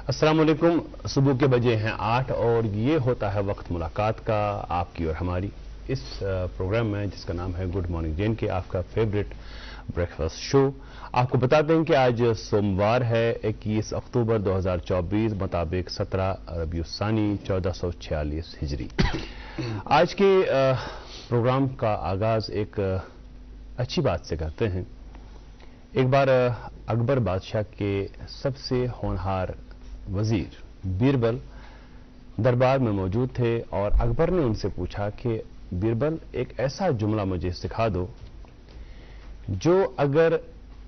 السلام علیکم. صبح کے بجے ہیں 8 اور یہ ہوتا ہے وقت ملاقات کا، آپ کی اور ہماری اس پروگرام میں جس کا نام ہے گڈ مارننگ جین کے، آپ کا فیوریٹ بریکفاسٹ شو. آپ کو بتاتے ہیں کہ آج سوموار ہے 21 اکتوبر 2024 مطابق 17 ربیع الثانی 1446 ہجری. آج کے پروگرام کا آغاز ایک اچھی بات سے کرتے ہیں. ایک بار اکبر بادشاہ کے سب سے ہونہار وزیر بیربل دربار میں موجود تھے اور اکبر نے ان سے پوچھا کہ بیربل ایک ایسا جملہ مجھے سکھا دو جو اگر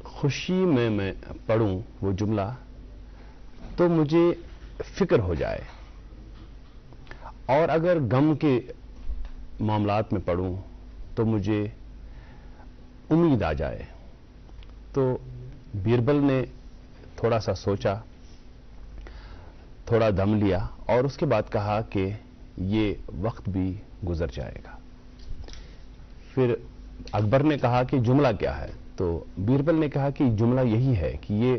خوشی میں پڑھوں وہ جملہ تو مجھے فکر ہو جائے اور اگر غم کے معاملات میں پڑھوں تو مجھے امید آ جائے. تو بیربل نے تھوڑا سا سوچا، تھوڑا دم لیا اور اس کے بعد کہا کہ یہ وقت بھی گزر جائے گا. پھر اکبر نے کہا کہ جملہ کیا ہے؟ تو بیربل نے کہا کہ جملہ یہی ہے کہ یہ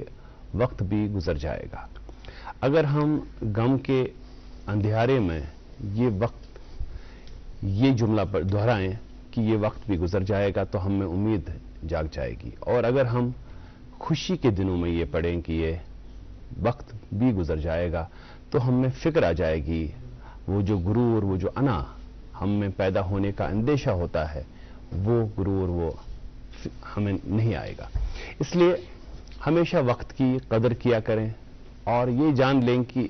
وقت بھی گزر جائے گا. اگر ہم غم کے اندھیارے میں یہ جملہ دہرائیں کہ یہ وقت بھی گزر جائے گا تو ہم میں امید جاگ جائے گی، اور اگر ہم خوشی کے دنوں میں یہ پڑھیں کہ یہ وقت بھی گزر جائے گا تو ہم میں فکر آ جائے گی. وہ جو غرور، وہ جو انا ہم میں پیدا ہونے کا اندیشہ ہوتا ہے، وہ غرور وہ ہمیں نہیں آئے گا. اس لیے ہمیشہ وقت کی قدر کیا کریں اور یہ جان لیں کہ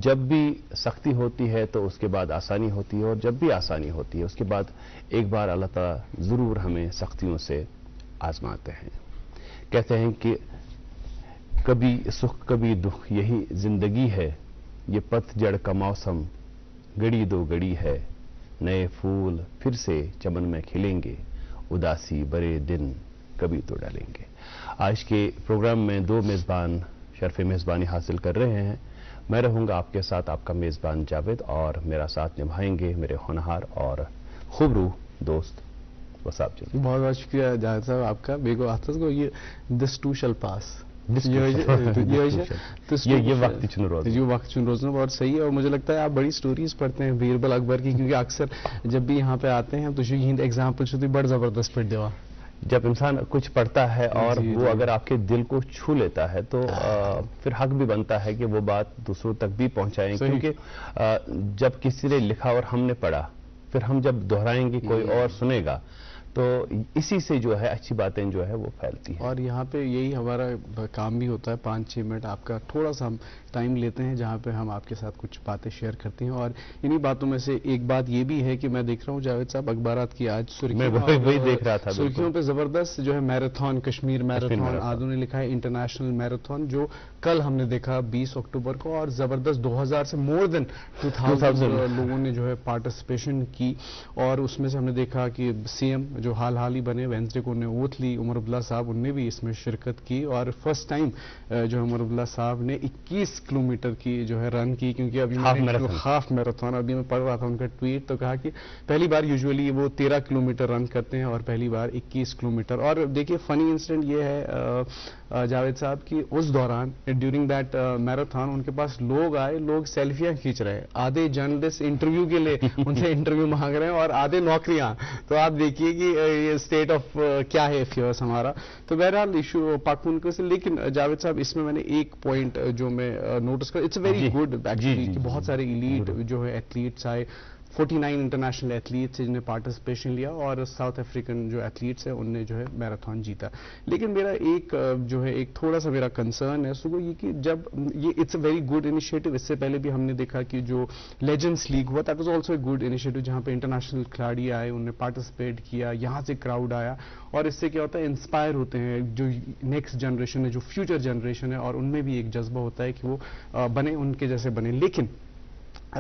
جب بھی سختی ہوتی ہے تو اس کے بعد آسانی ہوتی ہے، اور جب بھی آسانی ہوتی ہے اس کے بعد ایک بار اللہ تعالیٰ ضرور ہمیں سختیوں سے آزماتے ہیں. کہتے ہیں کہ کبھی سکھ کبھی دکھ یہی زندگی ہے، یہ پت جڑ کا موسم گڑی دو گڑی ہے، نئے پھول پھر سے چمن میں کھلیں گے، اداسی برے دن کبھی تو ڈالیں گے. آج کے پروگرام میں دو میزبان شرف میزبانی حاصل کر رہے ہیں. میں رہوں گا آپ کے ساتھ آپ کا میزبان جاوید، اور میرا ساتھ نبھائیں گے میرے ہونہار اور خوب روح دوست وساب جی. بہت بہت شکریہ جاوید صاحب آپ کا. بیگو آفتز کو یہ دس ٹو شل پاس یہ وقت چن روز یہ وقت چن روز بہت صحیح ہے. اور مجھے لگتا ہے آپ بڑی سٹوریز پڑھتے ہیں بیربل اکبر کی، کیونکہ اکثر جب بھی یہاں پہ آتے ہیں تو ہند ایگزامپل شدی بڑا زبردست پڑھ دیوا. جب انسان کچھ پڑھتا ہے اور وہ اگر آپ کے دل کو چھو لیتا ہے تو پھر حق بھی بنتا ہے کہ وہ بات دوسروں تک بھی پہنچائیں، کیونکہ جب کسی نے لکھا اور ہم نے پڑھا، پھر ہم جب دہرائیں گے کوئی اور سنے گا تو اسی سے جو ہے اچھی باتیں جو ہے وہ پھیلتی ہیں. اور یہاں پہ یہی ہمارا کام بھی ہوتا ہے، 5-6 منٹ آپ کا تھوڑا سا ہم ٹائم لیتے ہیں جہاں پہ ہم آپ کے ساتھ کچھ باتیں شیئر کرتے ہیں. اور انہی باتوں میں سے ایک بات یہ بھی ہے کہ میں دیکھ رہا ہوں جاوید صاحب اخبارات کی آج سرخیوں پہ زبردست جو ہے میراتھن، کشمیر میراتھن آدھوں نے لکھا ہے انٹرنیشنل میراتھن، جو کل ہم نے دیکھا 20 اکتوبر کو، اور زبردست 2000 سے مور دین 2000 لوگوں نے جو ہے پارٹیسپیشن کی. اور اس میں سے ہم نے دیکھا کہ سی ایم جو حال ہی بنے وینسڈے کو انہیں اوتھ لی، عمر عبداللہ صاحب، ان نے بھی اس میں شرکت کی. اور فرسٹ ٹائم جو عمر عبداللہ صاحب نے 21 کلومیٹر کی جو ہے رن کی، کیونکہ ابھی ہاف میراتھن ابھی میں پڑھ رہا تھا ان کا ٹویٹ، تو کہا کہ پہلی بار یوزولی وہ 13 کلومیٹر رن کرتے ہیں اور پہلی بار 21 کلومیٹر. اور دیکھیے فنی انسیڈنٹ یہ ہے جاوید صاحب کی اس دوران ڈیورنگ دیٹ میراتھن ان کے پاس لوگ آئے، لوگ سیلفیاں کھینچ رہے ہیں، آدھے جرنلسٹ انٹرویو کے لیے ان سے انٹرویو مانگ رہے ہیں اور آدھے نوکریاں. تو آپ دیکھیے کہ یہ اسٹیٹ آف کیا ہے افیئرس ہمارا. تو بہرحال ایشو پاکون کو سے، لیکن جاوید صاحب اس میں نے ایک پوائنٹ جو میں نوٹس کر، اٹس ویری گڈ ایکچولی کہ بہت سارے ایلیٹ جو ہے ایتھلیٹس آئے، 49 انٹرنیشنل ایتھلیٹس جنہوں نے پارٹیسپیشن لیا، اور ساؤتھ افریقن جو ایتھلیٹس ہیں ان نے جو ہے میراتھن جیتا. لیکن میرا ایک جو ہے ایک تھوڑا سا میرا کنسرن ہے سو یہ کہ جب یہ it's a very good initiative. اس سے پہلے بھی ہم نے دیکھا کہ جو لیجنڈس لیگ ہوا، that was also a good initiative, جہاں پہ انٹرنیشنل کھلاڑی آئے، انہوں نے پارٹیسپیٹ کیا، یہاں سے کراؤڈ آیا، اور اس سے کیا ہوتا ہے انسپائر ہوتے ہیں جو نیکسٹ جنریشن ہے، جو فیوچر جنریشن ہے، اور ان میں بھی ایک جذبہ ہوتا ہے کہ وہ بنے ان کے جیسے بنے. لیکن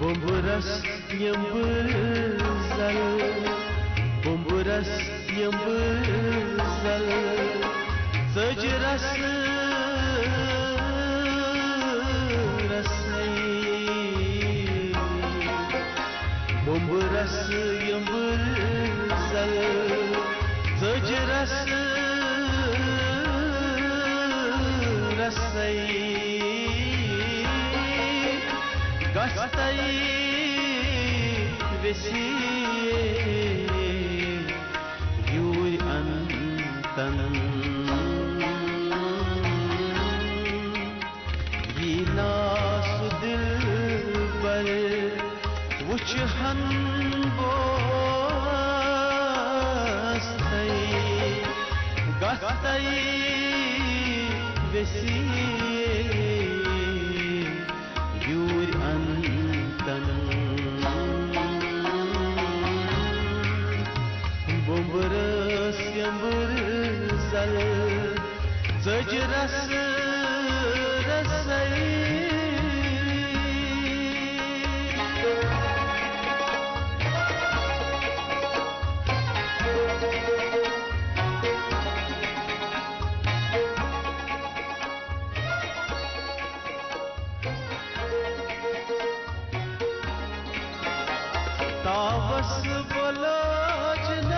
Bumburas yambızal, bumburas yambızal, sacras rasai. Bumburas yambızal, sacras rasai. Gastay vesiye yur antan yina sudil bar vuchhan bostay gastay vesiye yur antan bumburas yambırzal zacras rasai. Tavas balajnas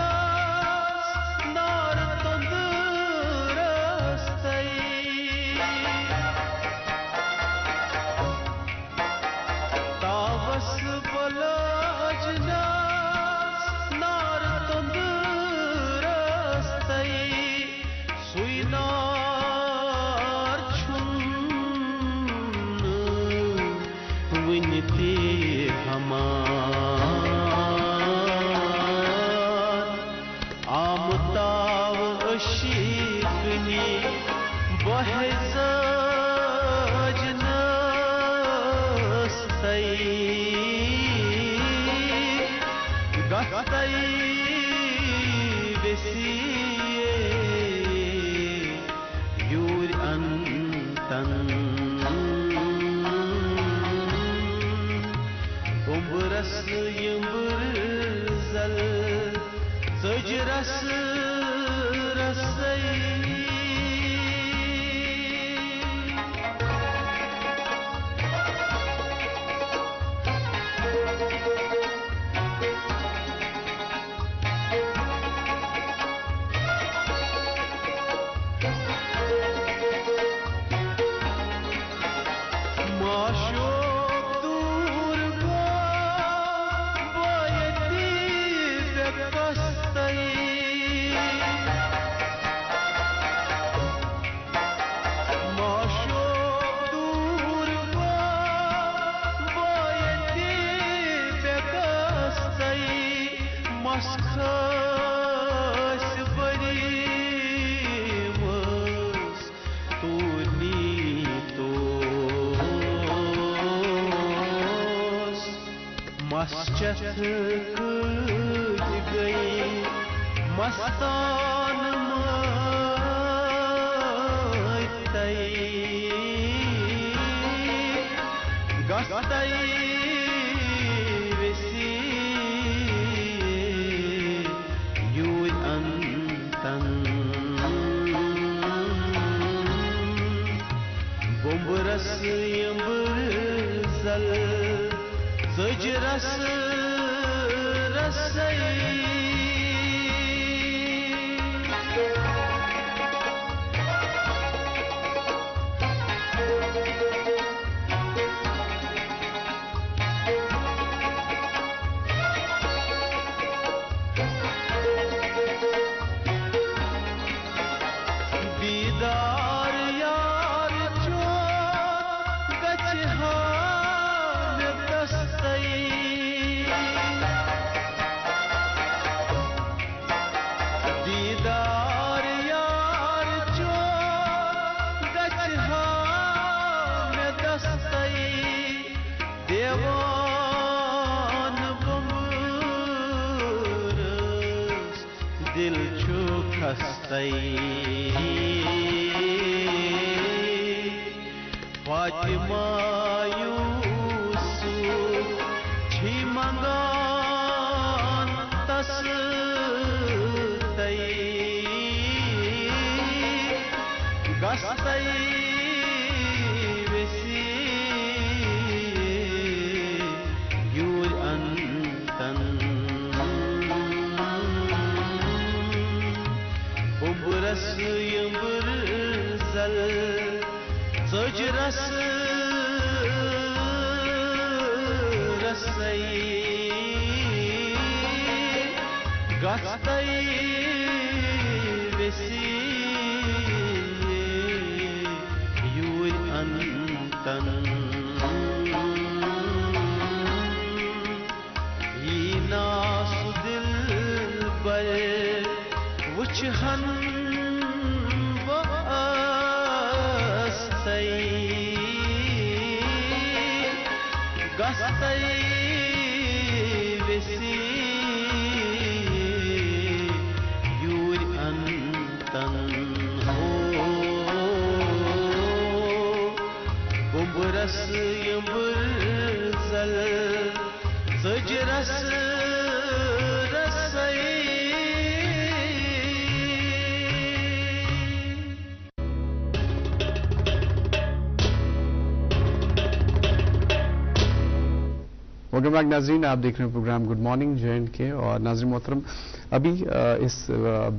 nar tandurastay. Tavas balajnas nar tandurastay. Suynar chunnu vinti hamar. Amtav aşıkni bahzacnastay. Gastay vesiye yur antan bumburas yambırzal zacras rasai. Maşok durga bayeti bekastay. Maşok durga bayeti bekastay. Maskas barimas turnitos. Maschat kut gayi mastan maitay. Gastay vesiye yur antan bumburas yambırzal zacras rasai. Didar yar çok gaçı hal bastay. Fatima یوسف چھی منگان تس تئی گستئی وسی your انتن ببرس یمبر زل زجرس رسئی گستئی وسی your انتن یہ ناس دل بر وچھن گستئی وسی your انتن ہو ببرس یمبر زل زجرس رسئی ویلکم بیک ناظرین، آپ دیکھ رہے ہیں پروگرام گڈ مارننگ جے کے. اور ناظرین محترم، ابھی اس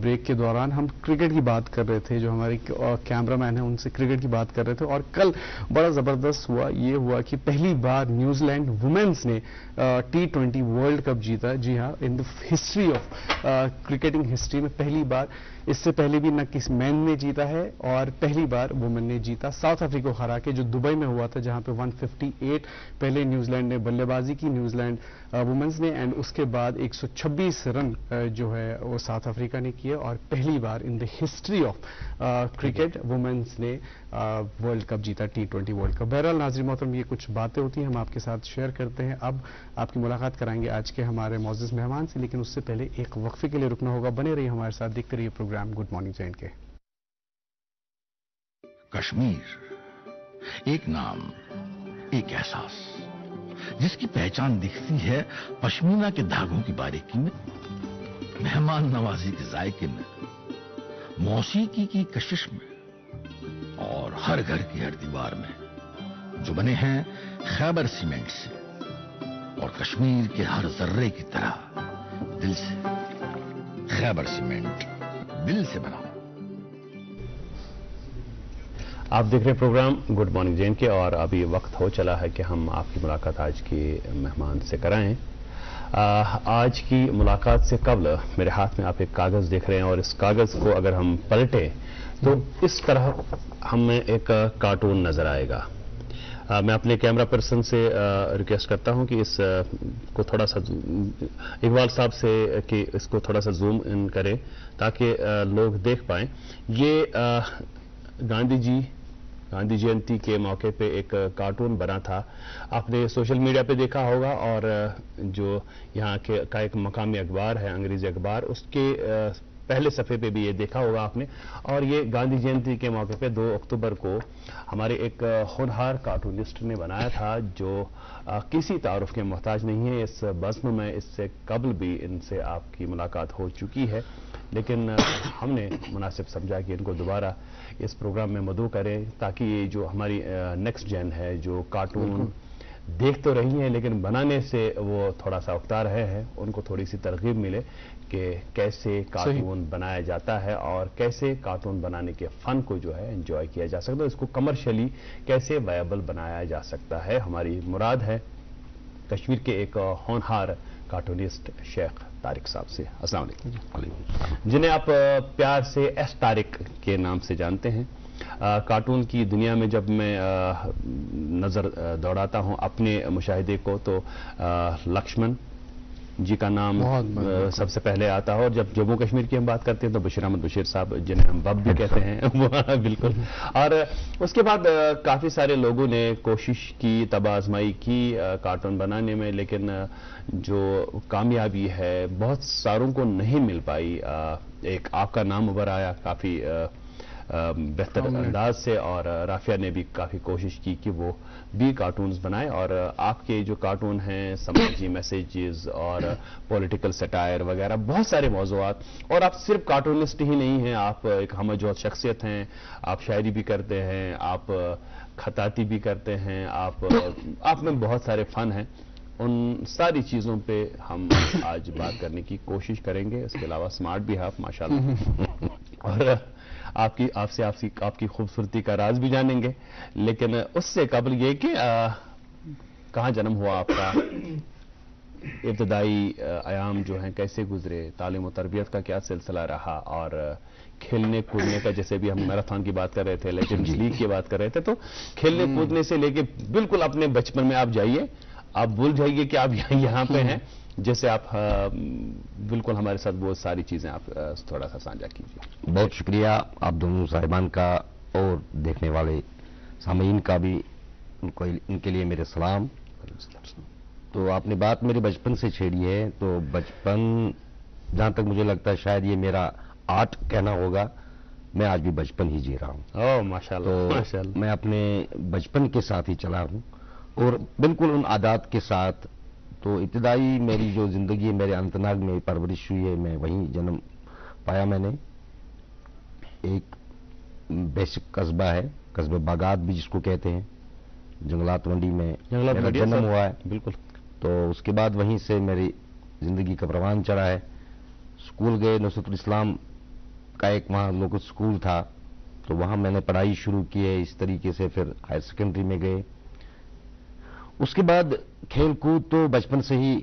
بریک کے دوران ہم کرکٹ کی بات کر رہے تھے. جو ہمارے کیمرہ مین ہیں ان سے کرکٹ کی بات کر رہے تھے. اور کل بڑا زبردست یہ ہوا کہ پہلی بار نیوزی لینڈ وومینز نے T20 ورلڈ کپ جیتا. جی ہاں، ان دا ہسٹری آف کرکٹنگ ہسٹری میں پہلی بار. اس سے پہلے بھی نہ کسی مین نے جیتا ہے اور پہلی بار وومن نے جیتا ساؤتھ افریقہ کو ہرا کے، جو دبئی میں ہوا تھا، جہاں پہ 158 پہلے نیوزی لینڈ نے بلے بازی کی، نیوزی لینڈ وومنز نے، اینڈ اس کے بعد 126 رن جو ہے وہ ساؤتھ افریقہ نے کیے. اور پہلی بار in the history of cricket women's نے ورلڈ کپ جیتا، T20 ورلڈ کپ. بہرحال ناظرین محترم، یہ کچھ باتیں ہوتی ہیں ہم آپ کے ساتھ شیئر کرتے ہیں. اب آپ کی ملاقات کرائیں گے آج کے ہمارے معزز مہمان سے، لیکن اس سے پہلے ایک وقفے کے لیے رکنا ہوگا. بنے رہیے ہمارے ساتھ، دیکھتے رہیے پروگرام گڈ مارننگ جے کے. کشمیر ایک نام، ایک احساس، جس کی پہچان دکھتی ہے پشمینہ کے دھاگوں کی باریکی میں، مہمان نوازی کے ذائقے میں، موسیقی کی کشش میں، اور ہر گھر کی ہر دیوار میں، جو بنے ہیں خیبر سیمنٹ سے، اور کشمیر کے ہر ذرے کی طرح دل سے. خیبر سیمنٹ، دل سے بنا. آپ دیکھ رہے ہیں پروگرام گڈ مارننگ جے کے، اور ابھی وقت ہو چلا ہے کہ ہم آپ کی ملاقات آج کے مہمان سے کرائیں. آج کی ملاقات سے قبل میرے ہاتھ میں آپ ایک کاغذ دیکھ رہے ہیں، اور اس کاغذ کو اگر ہم پلٹیں تو اس طرح ہمیں ایک کارٹون نظر آئے گا. میں اپنے کیمرہ پرسن سے ریکویسٹ کرتا ہوں کہ اس کو تھوڑا سا، اقبال صاحب سے، کہ اس کو تھوڑا سا زوم ان کریں تاکہ لوگ دیکھ پائیں. یہ گاندھی جینتی کے موقع پہ ایک کارٹون بنا تھا. آپ نے سوشل میڈیا پہ دیکھا ہوگا، اور جو یہاں کا ایک مقامی اخبار ہے، انگریزی اخبار، اس کے پہلے صفحے پہ بھی یہ دیکھا ہوگا آپ نے. اور یہ گاندھی جینتی کے موقع پہ 2 اکتوبر کو ہمارے ایک ہونہار کارٹونسٹ نے بنایا تھا، جو کسی تعارف کے محتاج نہیں ہے. اس بزم میں اس سے قبل بھی ان سے آپ کی ملاقات ہو چکی ہے، لیکن ہم نے مناسب سمجھا کہ ان کو دوبارہ اس پروگرام میں مدعو کریں، تاکہ یہ جو ہماری نیکسٹ جین ہے، جو کارٹون دیکھ تو رہی ہیں لیکن بنانے سے وہ تھوڑا سا اکتا رہے ہیں، ان کو تھوڑی سی ترغیب ملے کہ کیسے کارٹون بنایا جاتا ہے اور کیسے کارٹون بنانے کے فن کو جو ہے انجوائے کیا جا سکتا ہے، اس کو کمرشلی کیسے وائبل بنایا جا سکتا ہے. ہماری مراد ہے کشمیر کے ایک ہونہار کارٹونسٹ شیخ طارق صاحب سے. السلام علیکم، جنہیں آپ پیار سے ایس طارق کے نام سے جانتے ہیں. کارٹون کی دنیا میں جب میں نظر دوڑاتا ہوں اپنے مشاہدے کو، تو لکشمن، جی کا نام بہت سب سے پہلے آتا ہے، اور جب جموں کشمیر کی ہم بات کرتے ہیں تو بشیر احمد بشیر صاحب جنہیں ہم بب بھی کہتے ہیں وہ بالکل. اور اس کے بعد کافی سارے لوگوں نے کوشش کی، طبع آزمائی کی کارٹون بنانے میں، لیکن جو کامیابی ہے بہت ساروں کو نہیں مل پائی. ایک آپ کا نام ابھر آیا کافی بہتر انداز سے، اور رافیہ نے بھی کافی کوشش کی کہ وہ بھی کارٹونز بنائے، اور آپ کے جو کارٹون ہیں سماجی میسیجز اور پولیٹیکل سٹائر وغیرہ بہت سارے موضوعات. اور آپ صرف کارٹونسٹ ہی نہیں ہیں، آپ ایک ہمہ جوت شخصیت ہیں، آپ شاعری بھی کرتے ہیں، آپ خطاطی بھی کرتے ہیں، آپ میں بہت سارے فن ہیں. ان ساری چیزوں پہ ہم آج بات کرنے کی کوشش کریں گے. اس کے علاوہ سمارٹ بھی ہے آپ ماشاءاللہ، اور آپ کی خوبصورتی کا راز بھی جانیں گے. لیکن اس سے قبل یہ کہ کہاں جنم ہوا آپ کا، ابتدائی ایام جو ہیں کیسے گزرے، تعلیم و تربیت کا کیا سلسلہ رہا، اور کھیلنے کودنے کا، جیسے بھی ہم میراتھن کی بات کر رہے تھے، لیجنڈز لیگ کی بات کر رہے تھے، تو کھیلنے کودنے سے لے کے بالکل اپنے بچپن میں آپ جائیے، آپ بھول جائیے کہ آپ یہاں پہ ہیں. جیسے آپ بالکل ہمارے ساتھ بہت ساری چیزیں آپ تھوڑا سا سانجھا کیجیے. بہت شکریہ آپ دونوں صاحبان کا اور دیکھنے والے سامعین کا بھی، ان کے لیے میرے سلام. تو آپ نے بات میرے بچپن سے چھیڑی ہے، تو بچپن جہاں تک مجھے لگتا ہے شاید یہ میرا آرٹ کہنا ہوگا، میں آج بھی بچپن ہی جی رہا ہوں. اوہ ماشاءاللہ ماشاءاللہ. میں اپنے بچپن کے ساتھ ہی چلا ہوں، اور بالکل ان عادات کے ساتھ. تو ابتدائی میری جو زندگی ہے، میرے اننت ناگ میں پرورش ہوئی ہے، میں وہیں جنم پایا. میں نے ایک بیسک قصبہ ہے، قصبہ باغات بھی جس کو کہتے ہیں، جنگلات منڈی میں میرا جنم ہوا ہے. بالکل. تو اس کے بعد وہیں سے میری زندگی کا پروان چڑھا ہے. اسکول گئے، نصرت الاسلام کا ایک وہاں لوکل اسکول تھا، تو وہاں میں نے پڑھائی شروع کی ہے. اس طریقے سے پھر ہائر سیکنڈری میں گئے. اس کے بعد کھیل کود تو بچپن سے ہی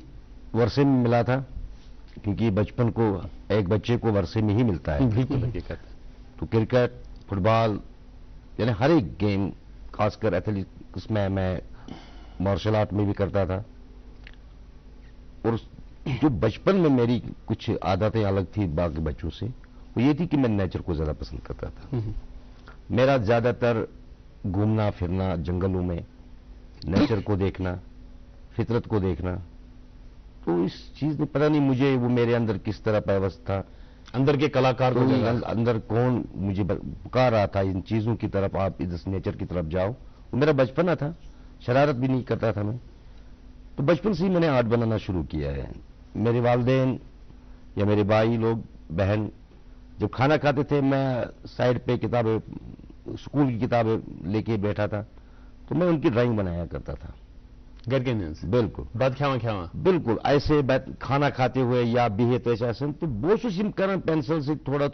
ورثے میں ملا تھا، کیونکہ بچپن کو ایک بچے کو ورثے میں ہی ملتا ہے. بالکل حقیقت. تو کرکٹ، فٹ بال، یعنی ہر ایک گیم، خاص کر ایتھلیٹکس میں مارشل آرٹ میں بھی کرتا تھا. اور جو بچپن میں میری کچھ عادتیں الگ تھی باقی بچوں سے، وہ یہ تھی کہ میں نیچر کو زیادہ پسند کرتا تھا. میرا زیادہ تر گھومنا پھرنا جنگلوں میں، نیچر کو دیکھنا، فطرت کو دیکھنا. تو اس چیز نے پتہ نہیں مجھے وہ میرے اندر کس طرح پیوست تھا، اندر کے کلاکار کو اندر کون مجھے پکار رہا تھا ان چیزوں کی طرف، آپ ادھر نیچر کی طرف جاؤ. وہ میرا بچپنا تھا، شرارت بھی نہیں کرتا تھا میں. تو بچپن سے ہی میں نے آرٹ بنانا شروع کیا ہے. میرے والدین یا میرے بھائی لوگ، بہن جب کھانا کھاتے تھے، میں سائڈ پہ کتابیں، اسکول کی کتابیں لے کے بیٹھا تھا، تو میں ان کی ڈرائنگ بنایا کرتا تھا. گھر کے اندر سے بالکل بات کھاواں بالکل ایسے کھانا کھاتے ہوئے یا بیہے تو ایسا تو کوشش کریں پینسل سے تھوڑا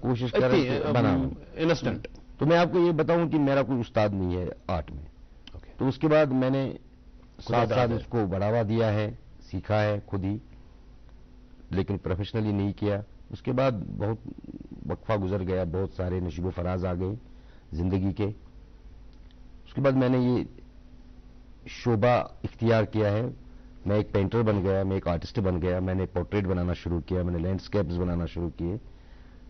کوشش کریں بنانا انسٹنٹ. تو میں آپ کو یہ بتاؤں کہ میرا کوئی استاد نہیں ہے آرٹ میں. تو اس کے بعد میں نے ساتھ ساتھ اس کو بڑھاوا دیا ہے، سیکھا ہے خود ہی، لیکن پروفیشنلی نہیں کیا. اس کے بعد بہت وقفہ گزر گیا، بہت سارے نشیب و فراز آ گئے زندگی کے. اس کے بعد میں نے یہ شعبہ اختیار کیا ہے. میں ایک پینٹر بن گیا، میں ایک آرٹسٹ بن گیا. میں نے پورٹریٹ بنانا شروع کیا، میں نے لینڈسکیپس بنانا شروع کیے،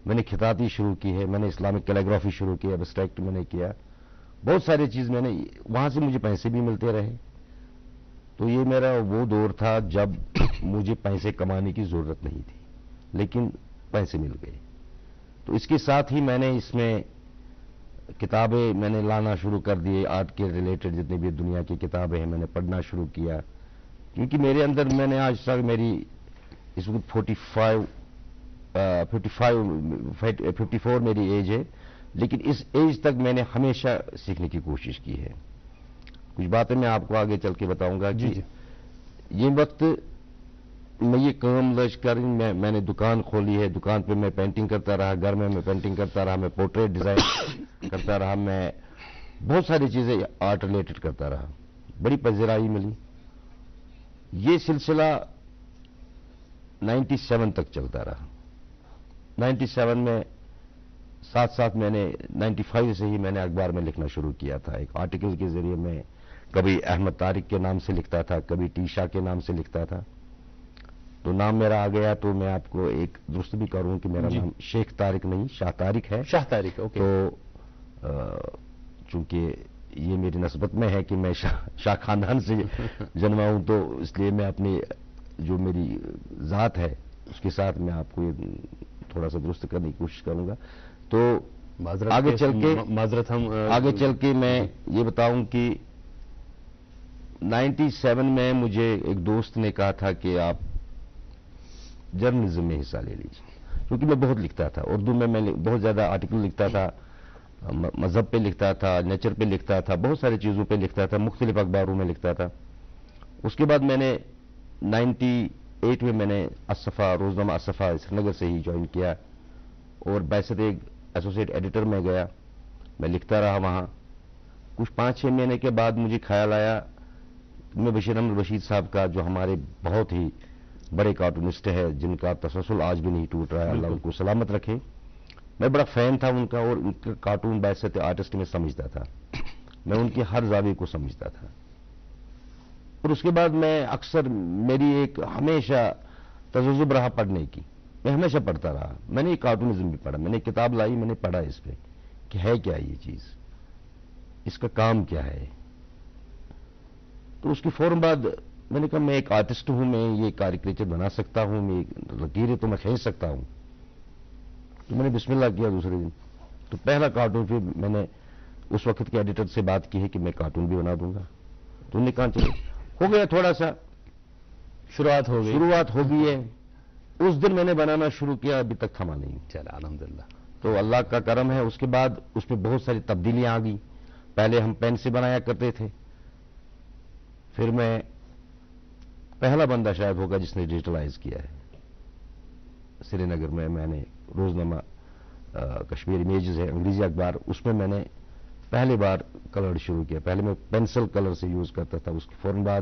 میں نے خطاطی شروع کی ہے، میں نے اسلامک کیلیگرافی شروع کیا، ایبسٹریکٹ میں نے کیا. بہت ساری چیز میں نے، وہاں سے مجھے پیسے بھی ملتے رہے. تو یہ میرا وہ دور تھا جب مجھے پیسے کمانے کی ضرورت نہیں تھی، لیکن پیسے مل گئے. تو اس کے ساتھ ہی میں نے اس میں کتابیں میں نے لانا شروع کر دیے. آرٹ کے ریلیٹڈ جتنی بھی دنیا کی کتابیں ہیں میں نے پڑھنا شروع کیا، کیونکہ میرے اندر، میں نے آج تک میری اس وقت 54 میری ایج ہے، لیکن اس ایج تک میں نے ہمیشہ سیکھنے کی کوشش کی ہے. کچھ باتیں میں آپ کو آگے چل کے بتاؤں گا. جی یہ وقت میں یہ کام لش کر، میں نے دکان کھولی ہے. دکان پہ میں پینٹنگ کرتا رہا، گھر میں پینٹنگ کرتا رہا، میں پورٹریٹ ڈیزائن کرتا رہا، میں بہت ساری چیزیں آرٹ ریلیٹڈ کرتا رہا. بڑی پذیرائی ملی. یہ سلسلہ 97 تک چلتا رہا. 97 میں ساتھ ساتھ میں نے 95 سے ہی میں نے اخبار میں لکھنا شروع کیا تھا. ایک آرٹیکل کے ذریعے میں کبھی احمد طارق کے نام سے لکھتا تھا، کبھی ٹیشا کے نام سے لکھتا تھا. تو نام میرا آ گیا تو میں آپ کو ایک درست بھی کروں کہ میرا نام شیخ طارق نہیں شاہ طارق ہے. شاہ طارق، اوکے. تو چونکہ یہ میری نسبت میں ہے کہ میں شاہ خاندان سے جنما ہوں، تو اس لیے میں اپنی جو میری ذات ہے اس کے ساتھ میں آپ کو یہ تھوڑا سا درست کرنے کی کوشش کروں گا. تو آگے چل کے میں یہ بتاؤں کہ 97 میں مجھے ایک دوست نے کہا تھا کہ آپ جرنلزم میں حصہ لے لیجیے، کیونکہ میں بہت لکھتا تھا اردو میں بہت زیادہ آرٹیکل لکھتا تھا، مذہب پہ لکھتا تھا، نیچر پہ لکھتا تھا، بہت ساری چیزوں پہ لکھتا تھا، مختلف اخباروں میں لکھتا تھا. اس کے بعد میں نے 98 میں نے الصفا روزنامہ الصفا سری نگر سے ہی جوائن کیا اور بیست ایک ایسوسیٹ ایڈیٹر میں گیا. میں لکھتا رہا وہاں. کچھ 5-6 مہینے کے بعد مجھے خیال آیا میں بشیر احمد رشید صاحب کا جو ہمارے بہت ہی بڑے کارٹونسٹ ہے جن کا تسلسل آج بھی نہیں ٹوٹ رہا ہے، اللہ ان کو سلامت رکھے. میں بڑا فین تھا ان کا اور ان کا کارٹون بیست آرٹسٹ میں سمجھتا تھا، میں ان کی ہر زاویے کو سمجھتا تھا. اور اس کے بعد میں اکثر میری ایک ہمیشہ تجزب رہا پڑھنے کی، میں ہمیشہ پڑھتا رہا. میں نے کارٹونزم بھی پڑھا، میں نے کتاب لائی، میں نے پڑھا اس پہ کہ ہے کیا یہ چیز، اس کا کام کیا ہے. تو اس کے فوراً بعد میں نے کہا میں ایک آرٹسٹ ہوں، میں یہ کاریکیچر بنا سکتا ہوں، میں لکیریں تو میں کھینچ سکتا ہوں. تو میں نے بسم اللہ کیا دوسرے دن. تو پہلا کارٹون پھر میں نے اس وقت کے ایڈیٹر سے بات کی ہے کہ میں کارٹون بھی بنا دوں گا. تو انہوں نے کہا چلو ہو گیا، تھوڑا سا شروعات ہو گئی ہے. اس دن میں نے بنانا شروع کیا، ابھی تک تھما نہیں. چلو الحمدللہ. تو اللہ کا کرم ہے. اس کے بعد اس میں بہت ساری تبدیلیاں آ گئی. پہلے ہم پین سے بنایا کرتے تھے، پھر میں پہلا بندہ شاید ہوگا جس نے ڈیجیٹلائز کیا ہے سری نگر میں نے روزنامہ کشمیر امیجز ہے انگریزی اخبار، اس میں نے پہلی بار کلر شروع کیا. پہلے میں پینسل کلر سے یوز کرتا تھا، اس کے فوراً بعد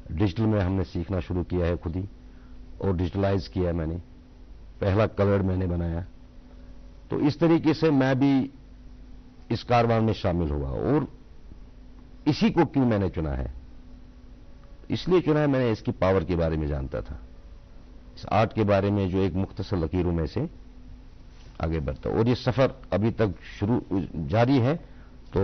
ڈیجیٹل میں ہم نے سیکھنا شروع کیا ہے خود ہی اور ڈیجیٹلائز کیا. میں نے پہلا کلر میں نے بنایا. تو اس طریقے سے میں بھی اس کاروان میں شامل ہوا. اور اسی کو کیوں میں نے چنا ہے؟ اس لیے چنا ہے میں نے اس کی پاور کے بارے میں جانتا تھا، اس آرٹ کے بارے میں جو ایک مختصر لکیروں میں سے آگے بڑھتا. اور یہ سفر ابھی تک جاری ہے، تو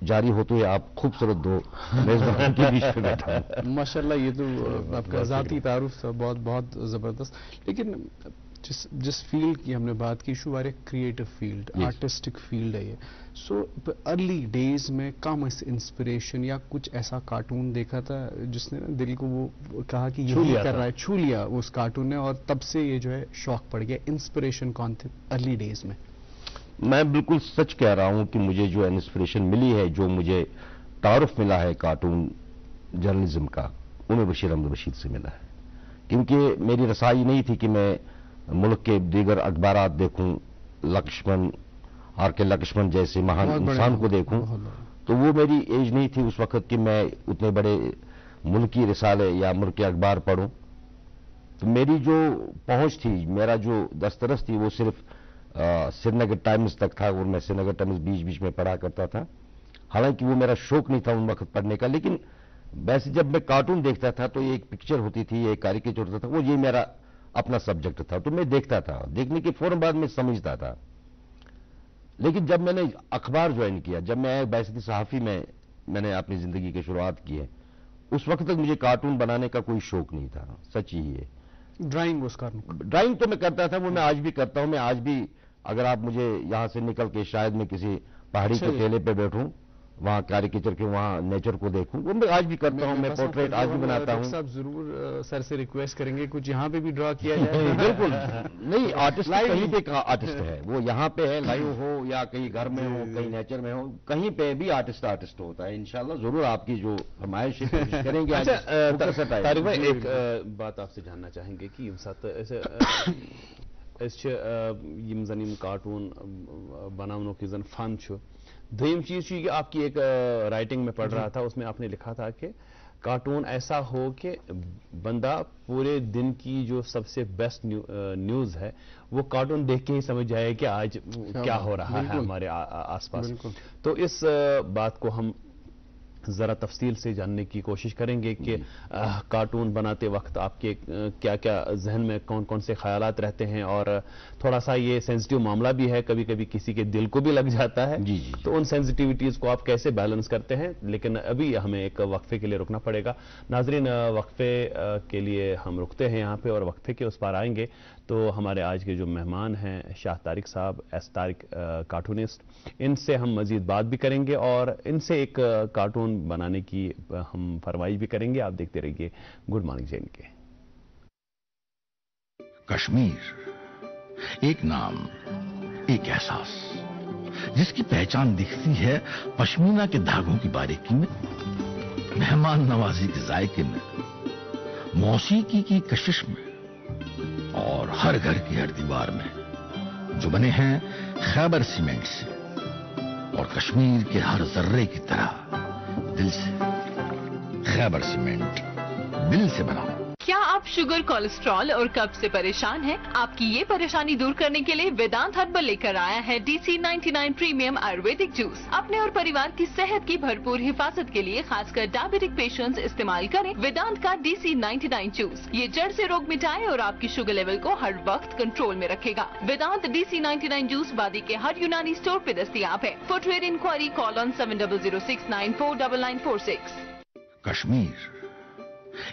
جاری ہوتے ہوئے آپ خوبصورت دو میزبان کے بیچ میں بیٹھا ہوں. ماشاءاللہ، یہ تو آپ کا ذاتی تعارف تھا، بہت بہت زبردست. لیکن جس فیلڈ کی ہم نے بات کی، show are a creative field, artistic field ہے یہ. سو ارلی ڈیز میں کم انسپریشن یا کچھ ایسا کارٹون دیکھا تھا جس نے دل کو وہ کہا کہ یہ کر رہا ہے، چھو لیا اس کارٹون نے، اور تب سے یہ جو ہے شوق پڑ گیا. انسپریشن کون تھے ارلی ڈیز میں؟ میں بالکل سچ کہہ رہا ہوں کہ مجھے جو انسپریشن ملی ہے، جو مجھے تعارف ملا ہے کارٹون جرنلزم کا، وہ میں بشیر احمد رشید سے ملا ہے. کیونکہ میری رسائی نہیں تھی کہ میں ملک کے دیگر اخبارات دیکھوں، لکشمن آر کے لکشمن جیسے مہان انسان کو دیکھوں. تو وہ میری ایج نہیں تھی اس وقت کہ میں اتنے بڑے ملکی رسالے یا ملک کے اخبار پڑھوں. تو میری جو پہنچ تھی، میرا جو دسترس تھی، وہ صرف سری نگر ٹائمز تک تھا. اور میں سری نگر ٹائمز بیچ میں پڑھا کرتا تھا، حالانکہ وہ میرا شوق نہیں تھا ان وقت پڑھنے کا. لیکن ویسے جب میں کارٹون دیکھتا تھا تو یہ ایک پکچر ہوتی تھی، یہ ایک کاریکیچر ہوتا تھا، وہ یہ میرا اپنا سبجیکٹ تھا. تو میں دیکھتا تھا، دیکھنے کے فوراً بعد میں سمجھتا تھا. لیکن جب میں نے اخبار جوائن کیا، جب میں بیستی صحافی میں نے اپنی زندگی کی شروعات کی ہے، اس وقت تک مجھے کارٹون بنانے کا کوئی شوق نہیں تھا. سچ ہی ہے. ڈرائنگ تو میں کرتا تھا، وہ میں آج بھی کرتا ہوں. میں آج بھی اگر آپ مجھے یہاں سے نکل کے شاید میں کسی پہاڑی کے ٹیلے پہ بیٹھوں، وہاں کیریکیچر کے وہاں نیچر کو دیکھوں، وہ میں آج بھی کرتا ہوں. میں پورٹریٹ آج بھی بناتا ہوں. صاحب ضرور سر سے ریکویسٹ کریں گے کچھ یہاں پہ بھی ڈرا کیا جائے. بالکل نہیں، آرٹسٹ کہیں پہ آرٹسٹ ہے، وہ یہاں پہ ہے، لائیو ہو یا کہیں گھر میں ہو، کہیں نیچر میں ہو، کہیں پہ بھی آرٹسٹ ہوتا ہے. انشاءاللہ ضرور آپ کی جو فرمائش ہے کوشش کریں گے. طارق بھائی، ایک بات آپ سے جاننا چاہیں گے کہ زن کارٹون بناونو کی زن فن چھو. دویم چیز کہ آپ کی ایک رائٹنگ میں پڑھ رہا تھا، اس میں آپ نے لکھا تھا کہ کارٹون ایسا ہو کہ بندہ پورے دن کی جو سب سے بیسٹ نیوز ہے وہ کارٹون دیکھ کے ہی سمجھ جائے کہ آج کیا ہو رہا ہے ہمارے آس پاس. تو اس بات کو ہم ذرا تفصیل سے جاننے کی کوشش کریں گے کہ کارٹون بناتے وقت آپ کے کیا کیا ذہن میں کون کون سے خیالات رہتے ہیں، اور تھوڑا سا یہ سینسٹیو معاملہ بھی ہے، کبھی کبھی کسی کے دل کو بھی لگ جاتا ہے، تو ان سینسٹیوٹیز کو آپ کیسے بیلنس کرتے ہیں. لیکن ابھی ہمیں ایک وقفے کے لیے رکنا پڑے گا. ناظرین، وقفے کے لیے ہم رکتے ہیں یہاں پہ، اور وقفے کے اس پار آئیں گے تو ہمارے آج کے جو مہمان ہیں شاہ طارق صاحب، ایس طارق کارٹونسٹ، ان سے ہم مزید بات بھی کریں گے اور ان سے ایک کارٹون بنانے کی ہم فرمائش بھی کریں گے. آپ دیکھتے رہیے گڈ مارننگ جین کے. کشمیر ایک نام، ایک احساس، جس کی پہچان دکھتی ہے پشمینہ کے دھاگوں کی باریکی میں، مہمان نوازی کے ذائقے میں، موسیقی کی کشش میں، اور ہر گھر کی ہر دیوار میں، جو بنے ہیں خیبر سیمنٹ سے اور کشمیر کے ہر ذرے کی طرح دل سے. خیبر سیمنٹ دل سے بنا. کیا آپ شوگر، کولیسٹرول اور قبض سے پریشان ہیں؟ آپ کی یہ پریشانی دور کرنے کے لیے ویدانت ہربل لے کر آیا ہے DC-99 پریمیم آیورویدک جوس. اپنے اور پریوار کی صحت کی بھرپور حفاظت کے لیے خاص کر ڈائبیٹک پیشنٹس استعمال کریں ویدانت کا DC-99 جوس. یہ جڑ سے روگ مٹائے اور آپ کی شوگر لیول کو ہر وقت کنٹرول میں رکھے گا. ویدانت DC-99 جوس وادی کے ہر یونانی اسٹور پہ دستیاب ہے. فٹ ویئر انکوائری کال آن 7006949946. کشمیر